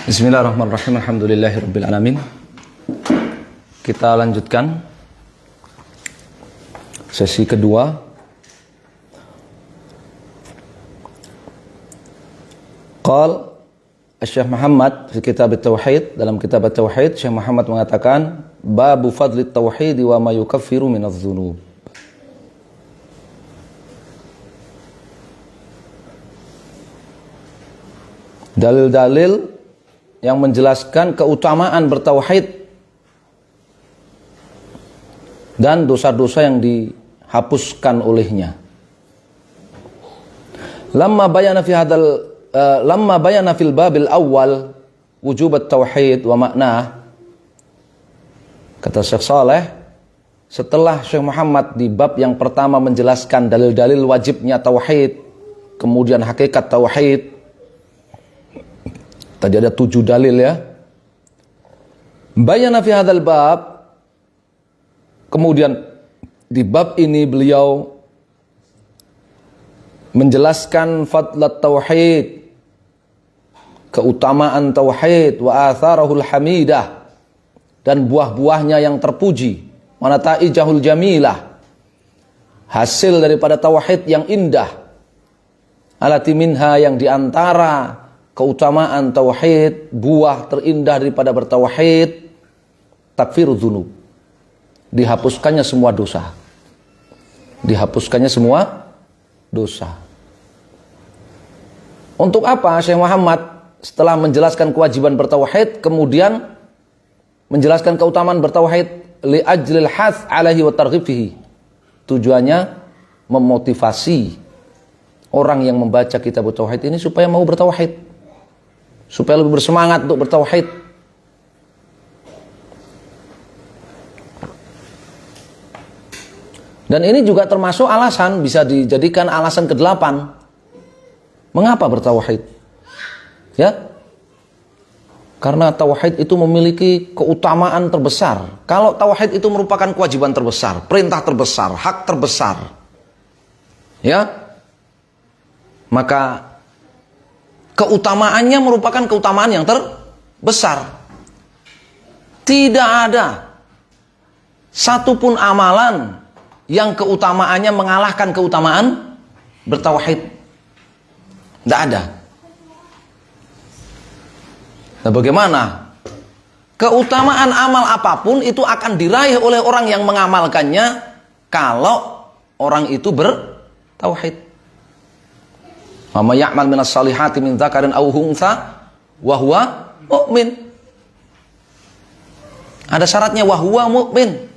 Bismillahirrahmanirrahim. Alhamdulillahirabbil alamin. Kita lanjutkan sesi kedua. Qal Syekh Muhammad di kitab At-Tauhid, dalam kitab At-Tauhid Syekh Muhammad mengatakan babu fadli tauhid wa ma yukaffiru minadz dzunub. Dalil-dalil yang menjelaskan keutamaan bertauhid dan dosa-dosa yang dihapuskan olehnya. Lamma bayana fil babil awal wujub at-tauhid wa makna. Kata Syekh Saleh, setelah Syekh Muhammad di bab yang pertama menjelaskan dalil-dalil wajibnya tauhid, kemudian hakikat tauhid. Tadi ada 7 dalil ya. Bayana fi hadzal bab, kemudian di bab ini beliau menjelaskan fadlat tauhid, keutamaan tauhid, wa atharahul hamidah, dan buah-buahnya yang terpuji, wa nataijahul jamilah, hasil daripada tauhid yang indah, alati minha, yang diantara keutamaan tauhid, buah terindah daripada bertauhid, takfirudz dzunub, dihapuskannya semua dosa. Dihapuskannya semua dosa. Untuk apa Syekh Muhammad setelah menjelaskan kewajiban bertauhid kemudian menjelaskan keutamaan bertauhid? Li ajlil hath alaihi wa targhib fihi. Tujuannya memotivasi orang yang membaca kitab tauhid ini supaya mau bertauhid, supaya lebih bersemangat untuk bertauhid. Dan ini juga termasuk alasan, bisa dijadikan alasan ke-8 mengapa bertauhid. Ya, karena tauhid itu memiliki keutamaan terbesar. Kalau tauhid itu merupakan kewajiban terbesar, perintah terbesar, hak terbesar, ya, maka keutamaannya merupakan keutamaan yang terbesar. Tidak ada satupun amalan yang keutamaannya mengalahkan keutamaan bertauhid. Tidak ada. Nah, bagaimana? Keutamaan amal apapun itu akan diraih oleh orang yang mengamalkannya kalau orang itu bertauhid. Wa may ya'mal minas salihati min dzakarin aw untha wa huwa mu'min. Ada syaratnya, wa huwa mu'min.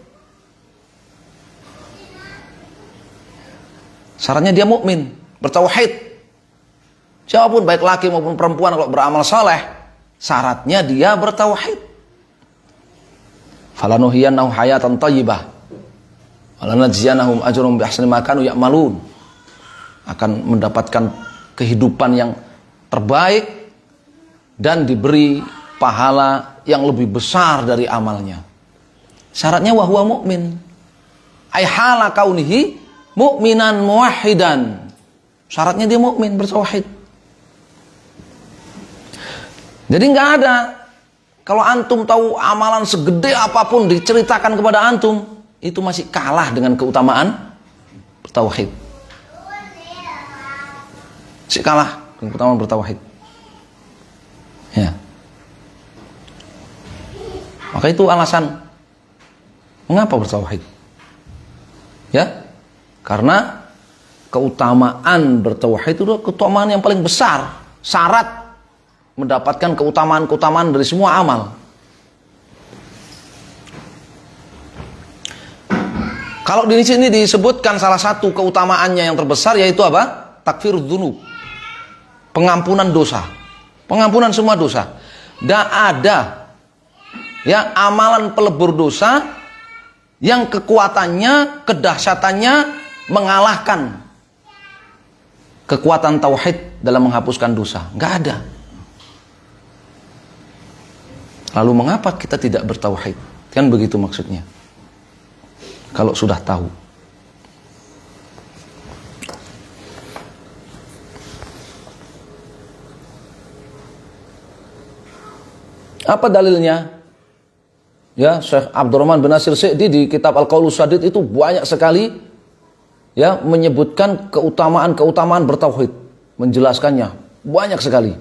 Syaratnya dia mukmin, bertauhid. Siapapun baik laki maupun perempuan kalau beramal saleh, syaratnya dia bertauhid. Falanuhyiyannahu hayatan thayyibah wa lanajziyannahum ajrahum bi ahsani ma kanu ya'malun. Akan mendapatkan kehidupan yang terbaik dan diberi pahala yang lebih besar dari amalnya. Syaratnya wa huwa mu'min. Ai hala kaunihi mu'minan muwahhidan. Syaratnya dia mukmin, bertauhid. Jadi nggak ada, kalau antum tahu amalan segede apapun diceritakan kepada antum, itu masih kalah dengan keutamaan bertauhid. Masih kalah dengan keutamaan bertauhid. Ya. Maka itu alasan mengapa bertauhid. Ya. Karena keutamaan bertauhid itu keutamaan yang paling besar, syarat mendapatkan keutamaan-keutamaan dari semua amal. Kalau di sini disebutkan salah satu keutamaannya yang terbesar yaitu apa? Takfirudz dzunub. Pengampunan dosa. Pengampunan semua dosa. Dan ada ya amalan pelebur dosa yang kekuatannya, kedahsyatannya mengalahkan kekuatan tauhid dalam menghapuskan dosa. Nggak ada. Lalu mengapa kita tidak bertauhid? Kan begitu maksudnya. Kalau sudah tahu. Apa dalilnya? Ya, Syekh Abdurrahman bin Nasir Sa'di di kitab Al-Qaulus Sadid itu banyak sekali ya menyebutkan keutamaan-keutamaan bertauhid, menjelaskannya banyak sekali.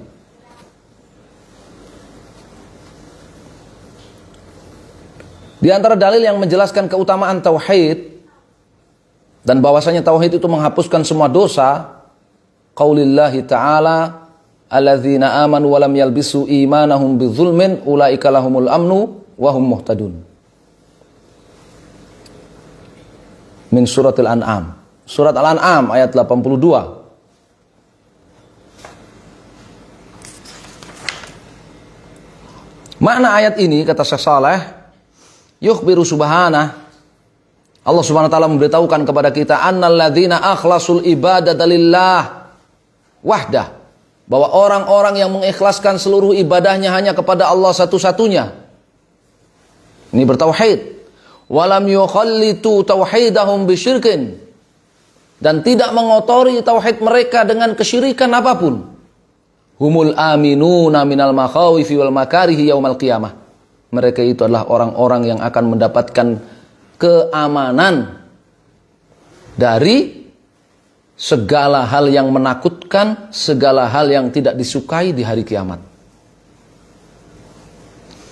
Di antara dalil yang menjelaskan keutamaan tauhid dan bahwasanya tauhid itu menghapuskan semua dosa, qaulillahi ta'ala, alladzina amanu wa lam yalbisu imanahum bidzulmin ulaika lahumul amnu wa hum muhtadun. Min suratil An'am. Surat Al-An'am ayat 82. Makna ayat ini kata Syekh Saleh, yukhbiru subhanah, Allah Subhanahu wa taala memberitahukan kepada kita annal ladzina akhlasul ibadata lillah wahdah, bahwa orang-orang yang mengikhlaskan seluruh ibadahnya hanya kepada Allah satu-satunya. Ini bertauhid. Walam yukhallitu tauhidahum bisyirkin, dan tidak mengotori tauhid mereka dengan kesyirikan apapun. Humul aminuna minal makhawifi wal makarihi yaumal qiyamah. Mereka itu adalah orang-orang yang akan mendapatkan keamanan dari segala hal yang menakutkan, segala hal yang tidak disukai di hari kiamat.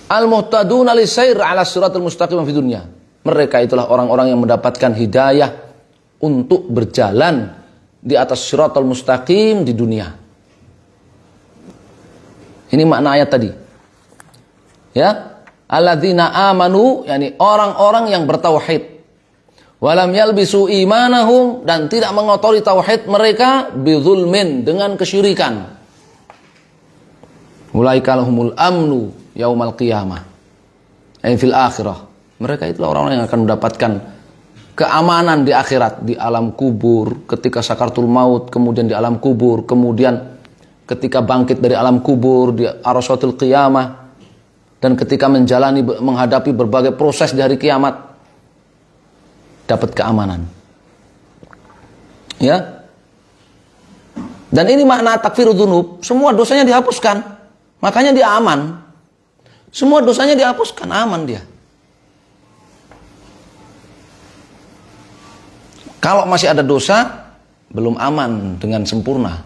Al-muhtaduna lisair ala siratul mustaqim fi dunya. Mereka itulah orang-orang yang mendapatkan hidayah untuk berjalan di atas siratul mustaqim di dunia. Ini makna ayat tadi. Ya, alladzina amanu, yakni orang-orang yang bertauhid. Walam yalbisu imanahum, dan tidak mengotori tauhid mereka bidzulmin, dengan kesyirikan. Ulaika lahumul amnu yaumal qiyamah, ay fil akhirah. Mereka itulah orang-orang yang akan mendapatkan keamanan di akhirat, di alam kubur, ketika sakaratul maut, kemudian di alam kubur, kemudian ketika bangkit dari alam kubur, di arasatul qiyamah, dan ketika menghadapi berbagai proses di hari kiamat, dapat keamanan. Ya. Dan ini makna takfirudz dzunub, semua dosanya dihapuskan. Makanya dia aman. Semua dosanya dihapuskan, aman dia. Kalau masih ada dosa, belum aman dengan sempurna.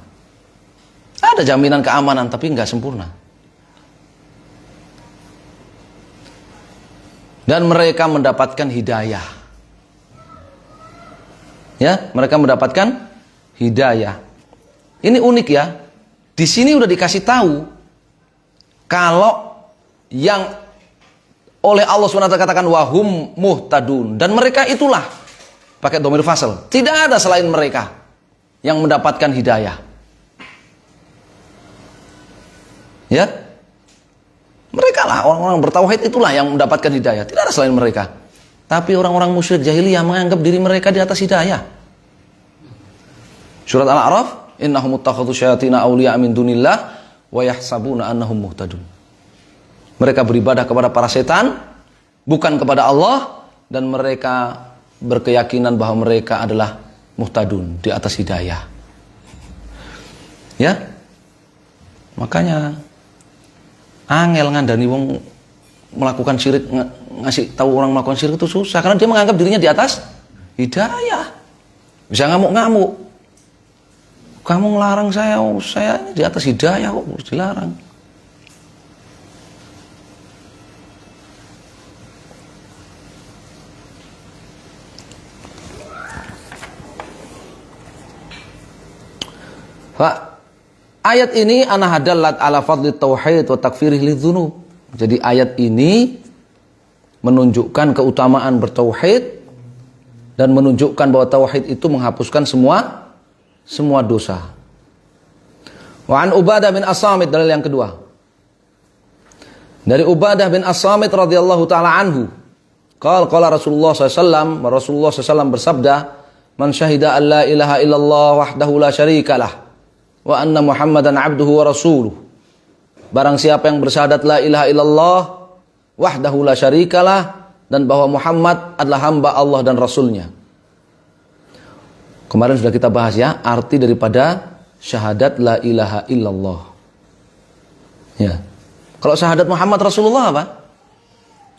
Ada jaminan keamanan, tapi nggak sempurna. Dan mereka mendapatkan hidayah. Ya, mereka mendapatkan hidayah. Ini unik ya. Di sini udah dikasih tahu kalau yang oleh Allah SWT katakan wahum muhtadun, dan mereka itulah, pakai dhamir fasal, tidak ada selain mereka yang mendapatkan hidayah. Ya, mereka lah orang-orang bertauhid, itulah yang mendapatkan hidayah, tidak ada selain mereka. Tapi orang-orang musyrik jahiliyah menganggap diri mereka di atas hidayah. Surat Al-A'raf, innahum ittakhadhu syayatina awliya min dunillah wa yahsabuna annahum muhtadun. Mereka beribadah kepada para setan, bukan kepada Allah, dan mereka berkeyakinan bahwa mereka adalah muhtadun, di atas hidayah. Ya, makanya angel ngandani wong melakukan syirik, ngasih tahu orang melakukan syirik itu susah, karena dia menganggap dirinya di atas hidayah. Bisa ngamuk-ngamuk, kamu ngelarang saya, saya di atas hidayah kok dilarang. Pak, ayat ini ana hadallat ala fadli tauhid wa takfirih lidzunub. Jadi ayat ini menunjukkan keutamaan bertauhid dan menunjukkan bahwa tauhid itu menghapuskan semua dosa. Wa an Ubadah bin As-Samit, dalil yang kedua. Dari Ubadah bin As-Samit radhiyallahu taala anhu, qala Rasulullah SAW, Rasulullah SAW bersabda, man syahida an la ilaha illallah wahdahu la syarikalah wa anna Muhammadan abduhu wa rasuluh. Barang siapa yang bersyahadat la ilaha illallah wahdahu la syarikalah, dan bahwa Muhammad adalah hamba Allah dan Rasulnya. Kemarin sudah kita bahas ya, arti daripada syahadat la ilaha illallah. Ya. Kalau syahadat Muhammad Rasulullah apa?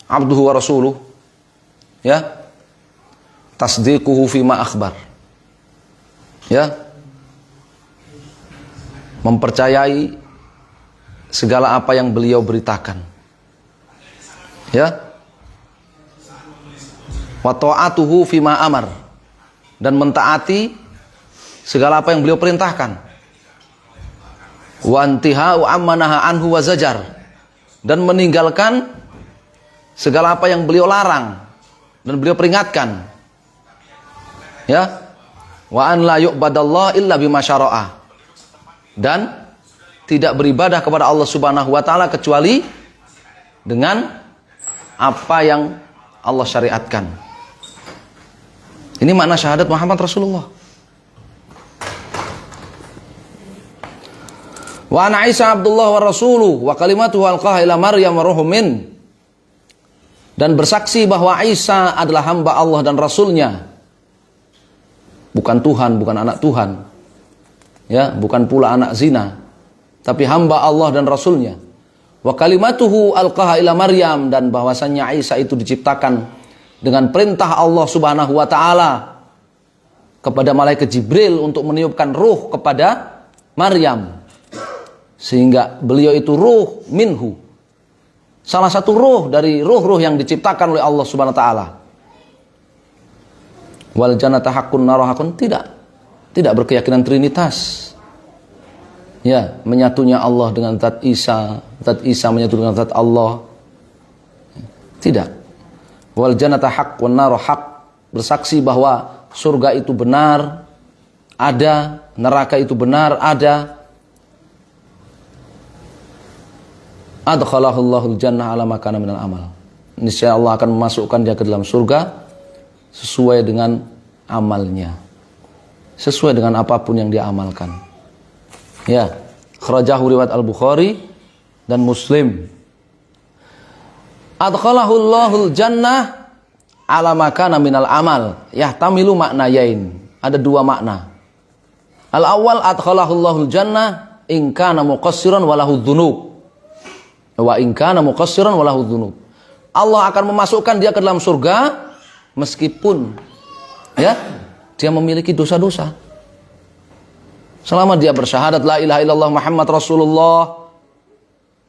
Abduhu wa rasuluh. Ya. Tasdiquhu fima akhbar. Ya. Mempercayai segala apa yang beliau beritakan. Ya. Wa ta'atuhu fima amar. Dan mentaati segala apa yang beliau perintahkan. Wa intihau amma naha anhu wa zajar. Dan meninggalkan segala apa yang beliau larang dan beliau peringatkan. Ya. Wa an la yu'badallah illa bima syara'a. Dan tidak beribadah kepada Allah Subhanahu wa taala kecuali dengan apa yang Allah syariatkan. Ini makna syahadat Muhammad Rasulullah. Wa ana Isa Abdullah wa rasuluh wa kalimatuhu alqaha ila Maryam wa ruhum min. Dan bersaksi bahwa Isa adalah hamba Allah dan rasulnya. Bukan Tuhan, bukan anak Tuhan. Ya, bukan pula anak zina, tapi hamba Allah dan rasulnya. Wa kalimatuhu alqaha ila Maryam, dan bahwasannya Isa itu diciptakan dengan perintah Allah Subhanahu wa taala kepada malaikat Jibril untuk meniupkan ruh kepada Maryam. Sehingga beliau itu ruh minhu. Salah satu ruh dari ruh-ruh yang diciptakan oleh Allah Subhanahu wa taala. Wal jannata haqqun naru haqqun, tidak berkeyakinan trinitas. Ya, menyatunya Allah dengan zat Isa menyatu dengan zat Allah. Tidak. Wal jannata haqqun naru haqq, bersaksi bahwa surga itu benar ada, neraka itu benar ada. Adkhalahullahu jannah ala ma kana minal amal. Niscaya Allah akan memasukkan dia ke dalam surga sesuai dengan amalnya. Sesuai dengan apapun yang dia amalkan. Ya, kharajahu riwayat Al-Bukhari dan Muslim. Adkhalahullahu jannah ala ma kana minal amal. Yahtamilu maknayain. Ada dua makna. Al-awwal adkhalahullahu jannah in kana muqassiran walahu dzunub. Wa in kana muqassiran walahu dzunub. Allah akan memasukkan dia ke dalam surga meskipun ya dia memiliki dosa-dosa. Selama dia bersyahadat la ilaha illallah Muhammad Rasulullah,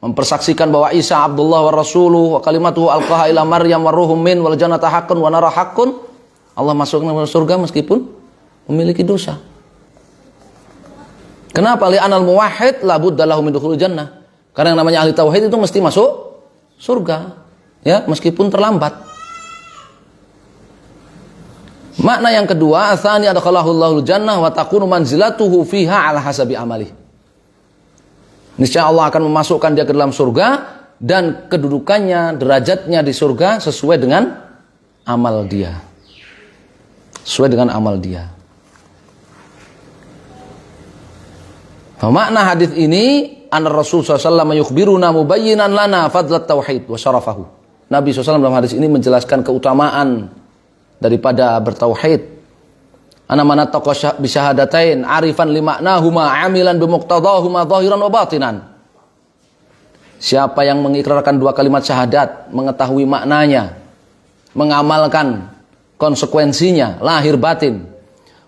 mempersaksikan bahwa Isa Abdullah wa rasuluh wa kalimatuhu alqaha ila Maryam wa ruhum min wal jannata haqqun wa nara haqqun, Allah masukkan ke surga meskipun memiliki dosa. Kenapa? Li'anal muwahhid la budda lahu min dukhulil jannah. Karena yang namanya ahli tauhid itu mesti masuk surga, ya, meskipun terlambat. Makna yang kedua, tsani adkhalahullahu jannah wa takunu manzilatuhu fiha ala hasabi amalih. Niscaya Allah akan memasukkan dia ke dalam surga dan kedudukannya, derajatnya di surga sesuai dengan amal dia. Sesuai dengan amal dia. Makna hadis ini, an Rasul SAW yukhbiruna mubayyinan lana fadlat tauhid wa syarafahu. Nabi SAW dalam hadis ini menjelaskan keutamaan daripada bertauhid. Ana man taqa bisyahadatain arifan limaknahuma amilan bimuqtadahuma zahiran wa batinan. Siapa yang mengikrarkan dua kalimat syahadat, mengetahui maknanya, mengamalkan konsekuensinya lahir batin,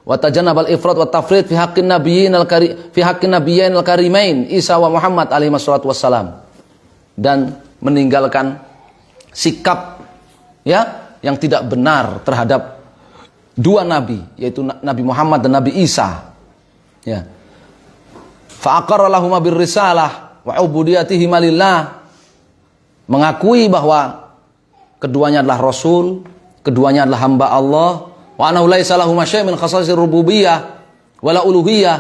wa tajannabal ifrat wa tafrid fi haqqin nabiyyin al-karimain Isa wa Muhammad alaihi wassalatu wassalam, dan meninggalkan sikap ya yang tidak benar terhadap dua nabi, yaitu Nabi Muhammad dan Nabi Isa. Ya. Fa aqarra lahum bir risalah wa ubudiyatihi lillah, mengakui bahwa keduanya adalah rasul, keduanya adalah hamba Allah, wa annahu laisa lahu syai' min khasa'isir rububiyyah wala uluhiyyah,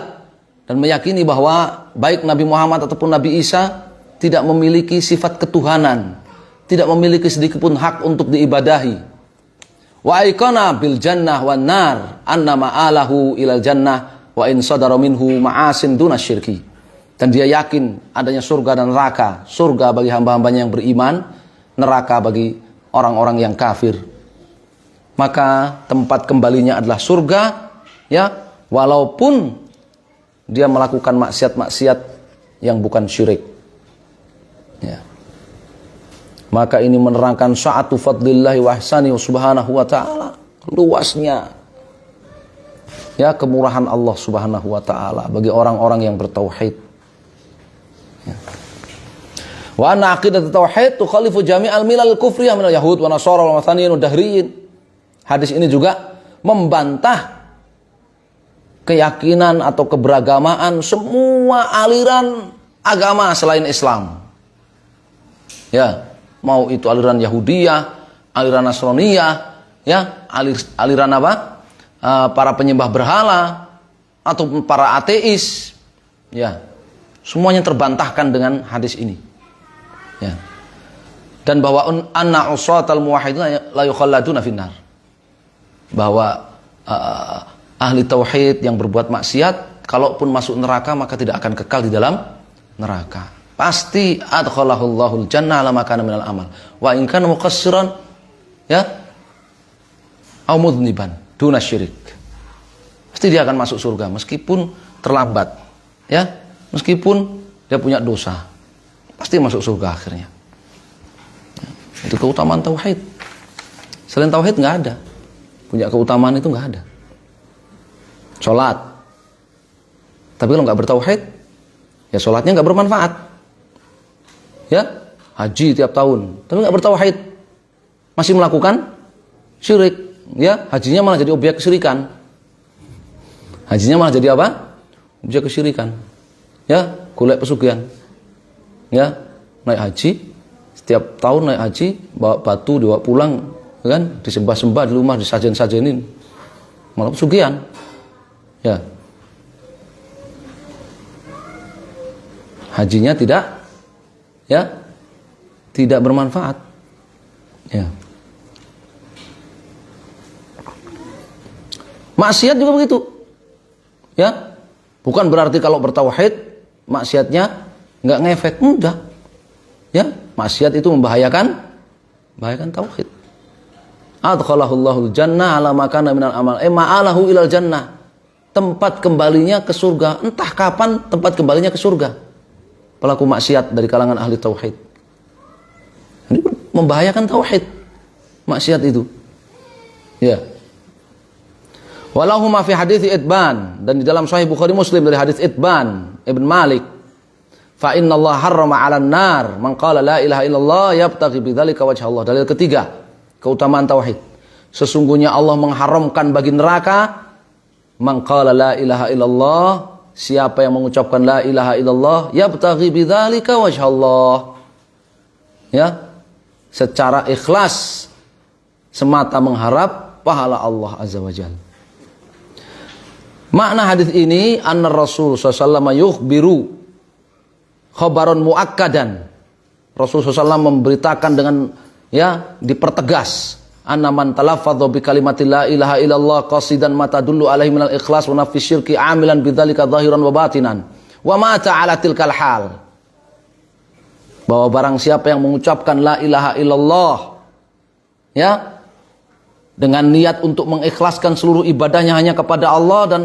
dan meyakini bahwa baik Nabi Muhammad ataupun Nabi Isa tidak memiliki sifat ketuhanan, tidak memiliki sedikit pun hak untuk diibadahi. Wa aikana bil jannah wan nar annama alahu ilal jannah wa in sadara minhu ma'asin duna syirki. Dan dia yakin adanya surga dan neraka. Surga bagi hamba-hambanya yang beriman, neraka bagi orang-orang yang kafir. Maka tempat kembalinya adalah surga, ya, walaupun dia melakukan maksiat-maksiat yang bukan syirik. Ya. Maka ini menerangkan sa'atu fadlillahi wa ihsani subhanahu wa ta'ala, luasnya ya kemurahan Allah subhanahu wa ta'ala bagi orang-orang yang bertauhid. Ya. Wa anna aqidat tauhid tukhalifu jami'al milal kufriyah minal yahud wa nasara wa mathaniyin wa dahriyin. Hadis ini juga membantah keyakinan atau keberagamaan semua aliran agama selain Islam. Ya, mau itu aliran Yahudiyah, aliran Nasraniyah, ya, aliran apa? Para penyembah berhala atau para ateis. Ya. Semuanya terbantahkan dengan hadis ini. Ya. Dan bahwa anna usatal muwahhidin la yukhalladuna finnar. Bahwa ahli tauhid yang berbuat maksiat kalaupun masuk neraka maka tidak akan kekal di dalam neraka. Pasti adkhalahullahu jannah ala ma kana minal amal. Wa in kana muqassiran ya au mudniban duna syirik. Pasti dia akan masuk surga meskipun terlambat. Ya, meskipun dia punya dosa. Pasti masuk surga akhirnya. Ya, itu keutamaan tauhid. Selain tauhid enggak ada. Punya keutamaan itu enggak ada. Salat. Tapi kalau enggak bertauhid, ya salatnya enggak bermanfaat. Ya, haji tiap tahun, tapi enggak bertauhid. Masih melakukan syirik, ya, hajinya malah jadi objek kesyirikan. Hajinya malah jadi apa? Objek kesyirikan. Ya, golek pesugihan. Ya, naik haji, setiap tahun naik haji, bawa batu dibawa pulang, kan, disembah-sembah di rumah, disajen-sajenin. Malah pesugihan. Ya. Hajinya tidak bermanfaat. Ya. Maksiat juga begitu. Ya. Bukan berarti kalau bertauhid maksiatnya enggak ngefek, enggak. Ya, maksiat itu membahayakan tauhid. Adkhalahullahu jannah ala ma kana minal amal. Ma'alahu ilal jannah. Tempat kembalinya ke surga. Entah kapan tempat kembalinya ke surga. Pelaku maksiat dari kalangan ahli tauhid. Ini membahayakan tauhid. Maksiat itu. Ya. Walahu ma fi hadits Itban, dan di dalam Sahih Bukhari Muslim dari hadis Itban Ibn Malik, fa innallaha harrama 'alan nar man qala la ilaha illallah yabtaghi bidzalika wajha Allah. Dalil ketiga, keutamaan tauhid. Sesungguhnya Allah mengharamkan bagi neraka man qala la ilaha illallah, siapa yang mengucapkan la ilaha illallah yabtaghi bidzalika wajha Allah. Ya, secara ikhlas semata mengharap pahala Allah azza wajalla. Makna hadis ini anna Rasul sallallahu alaihi wasallam yukhbiru khabaron muakkadan. Rasul sallallahu alaihi wasallam memberitakan dengan ya dipertegas anna man talaffadha bi kalimati la ilaha illallah qasidan ma tadullu alaihi minal ikhlas wa nafi syirki amilan bidzalika zahiran wa batinan wa mata ala tilkal hal. Bahwa barang siapa yang mengucapkan la ilaha illallah ya dengan niat untuk mengikhlaskan seluruh ibadahnya hanya kepada Allah dan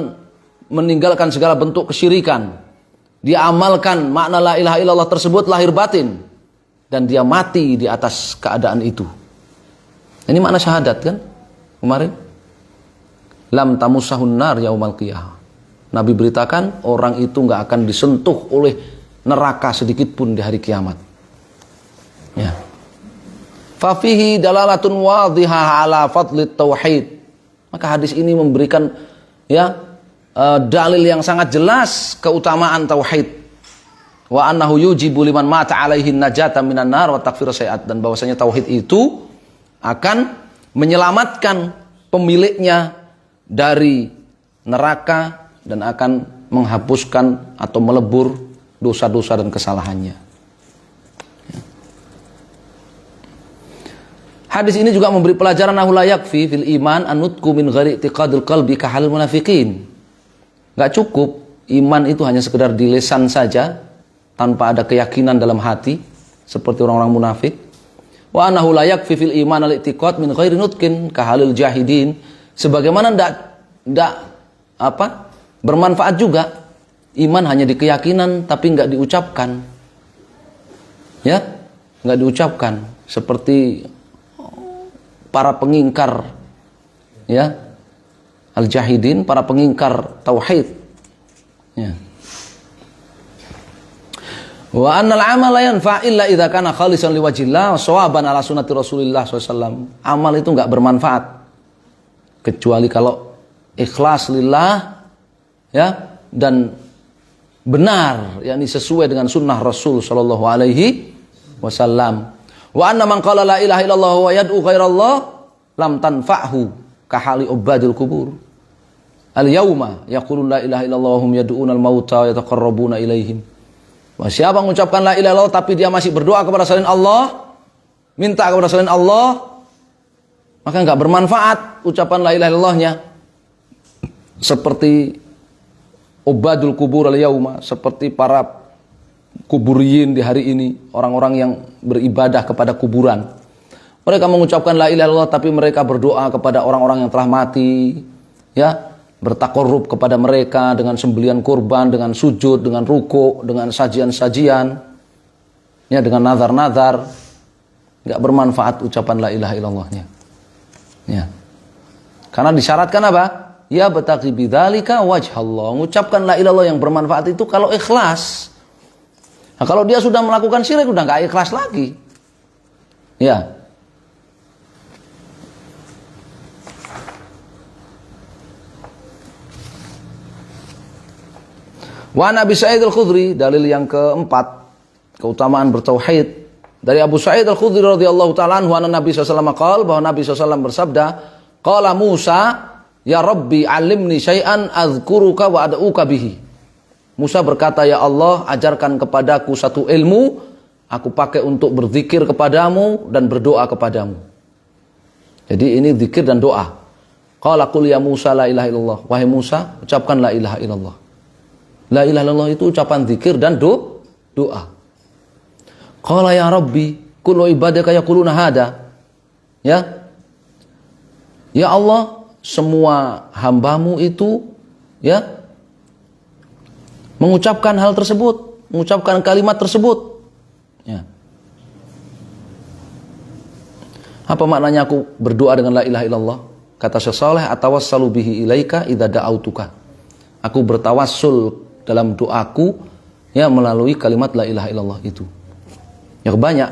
meninggalkan segala bentuk kesyirikan, dia amalkan makna la ilaha illallah tersebut lahir batin, dan dia mati di atas keadaan itu. Ini makna syahadat kan kemarin, lam tamussahun nar yaumal qiyamah. Nabi beritakan orang itu nggak akan disentuh oleh neraka sedikit pun di hari kiamat. Ya. Fafihi dalalatun wadhihah ala fadlit tauhid. Maka hadis ini memberikan ya dalil yang sangat jelas keutamaan tauhid. Wa annahu yujibu liman mata alaihi najata minan nar wa takfir sayiat, dan bahwasanya tauhid itu akan menyelamatkan pemiliknya dari neraka dan akan menghapuskan atau melebur dosa-dosa dan kesalahannya. Hadis ini juga memberi pelajaran nahu la yakfi fil iman anutku min ghairi i'tiqadil qalbi ka halil munafiqin. Enggak cukup iman itu hanya sekedar di lisan saja tanpa ada keyakinan dalam hati seperti orang-orang munafik. Wa annahu la yakfi fil iman al-i'tiqad min ghairi nutqin ka halil jahidin. Sebagaimana enggak bermanfaat juga iman hanya di keyakinan tapi enggak diucapkan. Ya, enggak diucapkan. seperti para pengingkar, ya, al-jahidin, para pengingkar tauhid. Ya. Wa annal amal la yanfa illa idza kana khalisan liwajhillah wa shawaban ala sunnati Rasulillah SAW. Amal itu enggak bermanfaat kecuali kalau ikhlas lillah, ya, dan benar, yakni sesuai dengan sunnah Rasul sallallahu alaihi wasallam. Wa anna man qala la ilaha illallah wa yad'u ghairallah lam tanfa'hu kahali ubadil kubur. Al-yauma yaqulun la ilaha illallah hum yad'una al-mauta wa yataqarrabuna ilaihim. Siapa mengucapkan la ilaha illallah tapi dia masih berdoa kepada selain Allah, minta kepada selain Allah, maka enggak bermanfaat ucapan la ilaha illallahnya. Seperti ubadul kubur al-yauma, seperti para kuburiyin di hari ini, orang-orang yang beribadah kepada kuburan. Mereka mengucapkan la ilaha illallah tapi mereka berdoa kepada orang-orang yang telah mati, ya, bertakarrub kepada mereka dengan sembelihan kurban, dengan sujud, dengan ruku', dengan sajian-sajian, ya, dengan nazar-nazar. Enggak bermanfaat ucapan la ilaha illallahnya. Ya. Karena disyaratkan apa? Ya bataqi bidzalika wajhallah. Mengucapkan la ilaha illallah yang bermanfaat itu kalau ikhlas. Nah, kalau dia sudah melakukan syirik udah enggak ikhlas lagi. Ya. Wa Nabi Sa'id Al-Khudri, dalil yang keempat, keutamaan bertauhid. Dari Abu Sa'id Al-Khudri radhiyallahu ta'ala anhu, anna Nabi SAW qala, bahwa Nabi SAW bersabda, qala Musa, ya Rabbi alimni syai'an azkuruka wa ad'uka bihi. Musa berkata, ya Allah, ajarkan kepadaku satu ilmu, aku pakai untuk berzikir kepadamu dan berdoa kepadamu. Jadi ini zikir dan doa. Qala qul ya Musa la ilaha illallah. Wahai Musa, ucapkan la ilaha illallah. La ilaha illallah itu ucapan zikir dan doa. Qala ya Rabbi, kullu ibadaka yaquluna hada. Ya. Ya Allah, semua hambamu itu, ya, mengucapkan hal tersebut, mengucapkan kalimat tersebut. Ya. Apa maknanya aku berdoa dengan la ilaha illallah? Kata Syekh Saleh, atawassalu bihi ilaika idza da'autuka. Aku bertawassul dalam doaku, ya, melalui kalimat la ilaha illallah itu. Ya, banyak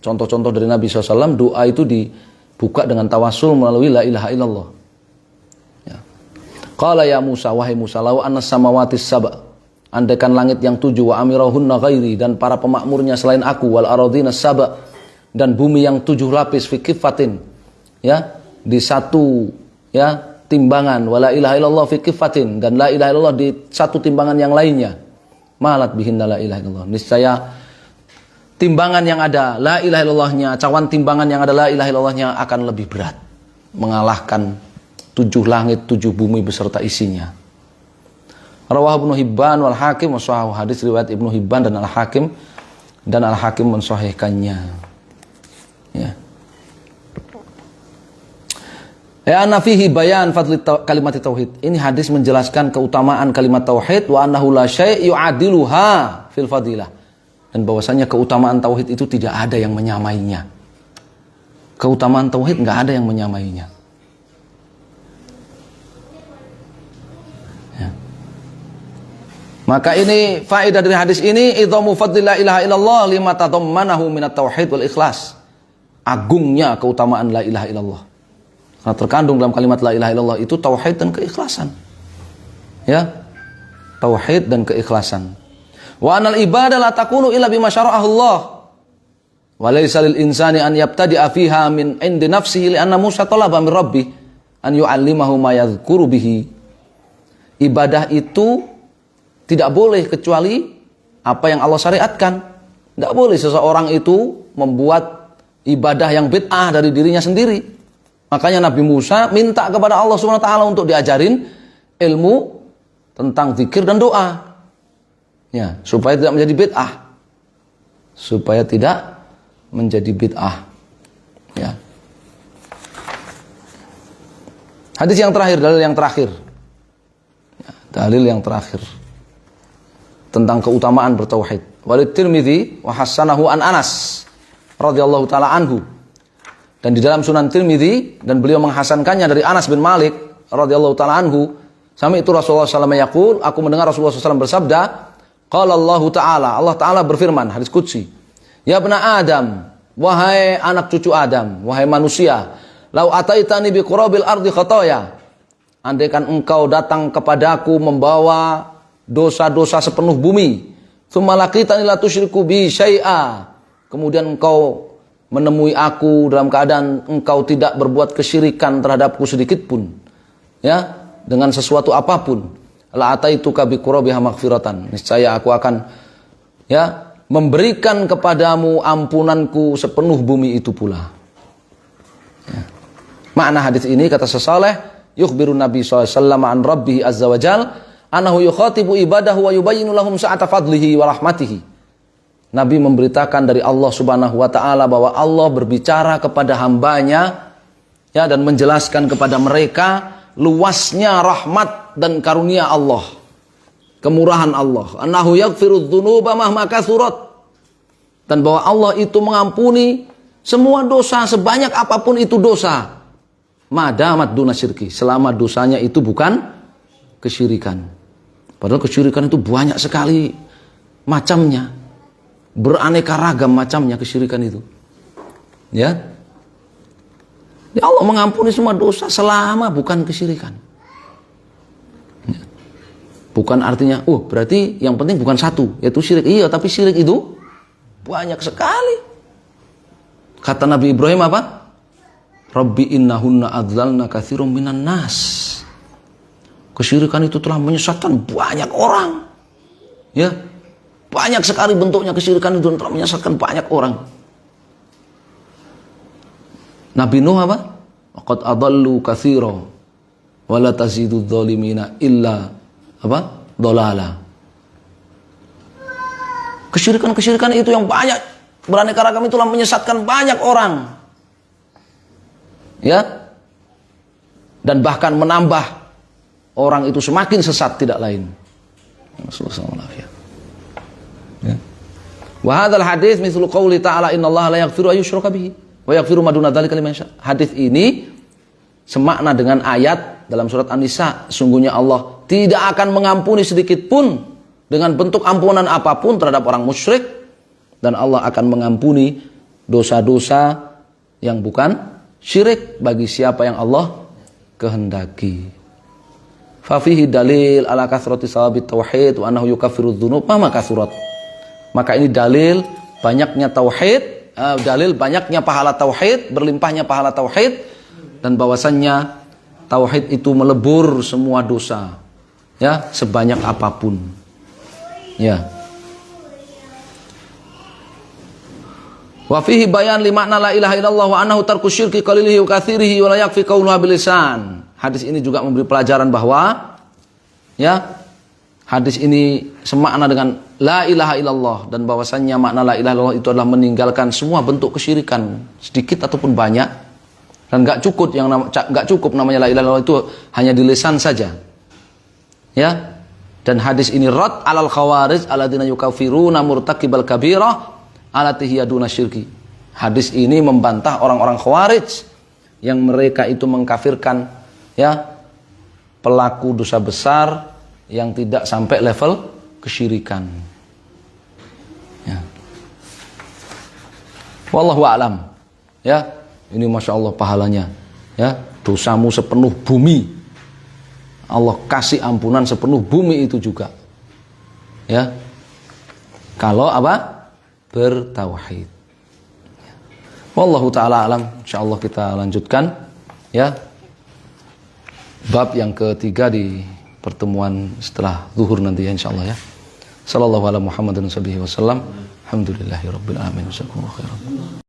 contoh-contoh dari Nabi SAW, doa itu dibuka dengan tawassul melalui la ilaha illallah. Ya. Qala ya Musa, wahai Musa, lau anna samawatis sab', andaikan langit yang 7, wa amirahunna ghairi, dan para pemakmurnya selain aku, wal aradhina sab', dan bumi yang 7 lapis, fi kifatin, ya, di satu, ya, timbangan, wala ilaha illallah fi kifatin, dan la ilaha illallah di satu timbangan yang lainnya, malat bihinna la ilaha illallah. Niscaya timbangan yang ada la ilaha illallahnya, cawan timbangan yang ada la ilaha illallahnya akan lebih berat, mengalahkan 7 langit 7 bumi beserta isinya. Rawahu Ibnu Hibban wal Hakim wa sahahu, hadis riwayat Ibnu Hibban dan Al-Hakim, dan Al-Hakim mensahihkannya. Ya. Ya anna fihi bayan fadli kalimat tauhid. Ini hadis menjelaskan keutamaan kalimat tauhid, wa annahu la syai' yu'adiluha fil fadilah. Dan bahwasanya keutamaan tauhid itu tidak ada yang menyamainya. Keutamaan tauhid enggak ada yang menyamainya. Ya. Maka ini faedah dari hadis ini, idzamu fadli la ilaha illallah lima tadammanahu minat tauhid wal ikhlas. Agungnya keutamaan la ilaha illallah. Karena terkandung dalam kalimat la ilaha illallah itu tauhid dan keikhlasan. Ya. Tauhid dan keikhlasan. Wa anal ibadah la takunu illa bima syara'ahu Allah. Wa laysa lil insani an yabtadi'a fiha min indi nafsihi li anna Musa talaba min rabbih an yu'allimahu ma yadhkuru bihi. Ibadah itu tidak boleh kecuali apa yang Allah syariatkan. Tidak boleh seseorang itu membuat ibadah yang bid'ah dari dirinya sendiri. Makanya Nabi Musa minta kepada Allah SWT untuk diajarin ilmu tentang zikir dan doa. Ya, supaya tidak menjadi bid'ah. Supaya tidak menjadi bid'ah. Ya. Hadis yang terakhir, dalil yang terakhir. Ya, dalil yang terakhir tentang keutamaan bertauhid. Walid Tirmidzi wa hasanahu an Anas radhiyallahu taala anhu. Dan di dalam Sunan Tirmidzi dan beliau menghasankannya dari Anas bin Malik radhiyallahu taala anhu, sami itu Rasulullah sallallahu alaihi wasallam yaqul, aku mendengar Rasulullah SAW bersabda, qala Allah taala, Allah taala berfirman, hadis qudsi, ya bna Adam, wahai anak cucu Adam, wahai manusia, lau ataitani bi qurabil ardi khataya, andaikan engkau datang kepadaku membawa dosa-dosa sepenuh bumi, tsumma laqitani la tusyriku bi syai'a, kemudian engkau menemui aku dalam keadaan engkau tidak berbuat kesyirikan terhadapku sedikit pun, ya, dengan sesuatu apapun, la ataituka bi qurabiha maghfiratan, niscaya aku akan, ya, memberikan kepadamu ampunanku sepenuh bumi itu pula. Ya. Makna hadis ini kata Saleh, yukhbiru Nabi SAW an Rabbih azza wa jal, anahu yukhatibu ibadahu wa yubayyinu lahum sa'ata fadlihi wa rahmatihi. Nabi memberitakan dari Allah Subhanahu wa taala bahwa Allah berbicara kepada hambanya, ya, dan menjelaskan kepada mereka luasnya rahmat dan karunia Allah, kemurahan Allah. Annahu yaghfiru dzunuba mahma kathurat, dan bahwa Allah itu mengampuni semua dosa sebanyak apapun itu dosa. Madamat duna syirki, selama dosanya itu bukan kesyirikan. Padahal kesyirikan itu banyak sekali macamnya. Beraneka ragam macamnya kesyirikan itu. Ya. Ya, Allah mengampuni semua dosa selama bukan kesyirikan. Ya. Bukan artinya, berarti yang penting bukan satu, yaitu syirik. Iya, tapi syirik itu banyak sekali. Kata Nabi Ibrahim apa? Rabbi innahunna adzalna katsirum minan nas. Kesyirikan itu telah menyesatkan banyak orang. Ya. Banyak sekali bentuknya kesyirikan itu telah menyesatkan banyak orang. Nabi Nuh apa? Qad adallu katsira wa la tazidu dzalimina illa apa? Dhalala. Kesyirikan-kesyirikan itu yang banyak beraneka ragam itu telah menyesatkan banyak orang. Ya. Dan bahkan menambah orang itu semakin sesat tidak lain. Rasulullah sallallahu alaihi. Ya. Wa hadzal hadits mithlu qouli ta'ala innallaha la yaghfiru ay yushraka bihi wa yaghfiru ma duna dzalika liman yasha. Hadis ini semakna dengan ayat dalam surat An-Nisa, sungguhnya Allah tidak akan mengampuni sedikit pun dengan bentuk ampunan apapun terhadap orang musyrik, dan Allah akan mengampuni dosa-dosa yang bukan syirik bagi siapa yang Allah kehendaki. Fa fihi dalil ala kathrati sawabit tauhid wa annahu yukaffiru dzunub ma kathurat. Maka ini dalil banyaknya tauhid, dalil banyaknya pahala tauhid, berlimpahnya pahala tauhid, dan bahwasannya tauhid itu melebur semua dosa, ya, sebanyak apapun. Ya. Wa fihi bayan li makna la ilaha illallah wa annahu tarku syirki qalilihi wa katsirihi wa la yakfi qauluha bil lisan. Hadis ini juga memberi pelajaran bahwa, ya, hadis ini semakna dengan la ilaha illallah, dan bahwasannya makna la ilaha illallah itu adalah meninggalkan semua bentuk kesyirikan sedikit ataupun banyak, dan enggak cukup namanya la ilaha illallah itu hanya di lisan saja. Ya. Dan hadis ini rad alal khawarij alladzina yukaffiruna murtakibal kabirah allati hiya duna syirki. Hadis ini membantah orang-orang khawarij yang mereka itu mengkafirkan, ya, pelaku dosa besar yang tidak sampai level kesyirikan. Ya. Wallahu a'lam. Ya, ini masya Allah pahalanya. Ya, dosamu sepenuh bumi, Allah kasih ampunan sepenuh bumi itu juga. Ya, kalau apa? Bertauhid. Ya. Wallahu ta'ala alam. Insyaallah kita lanjutkan, ya, bab yang ketiga di pertemuan setelah zuhur nanti, ya, insyaallah, ya. Sallallahu ala Muhammadin sallallahu alaihi wasallam. Alhamdulillahirabbil alamin. Jazakumullahu khairan.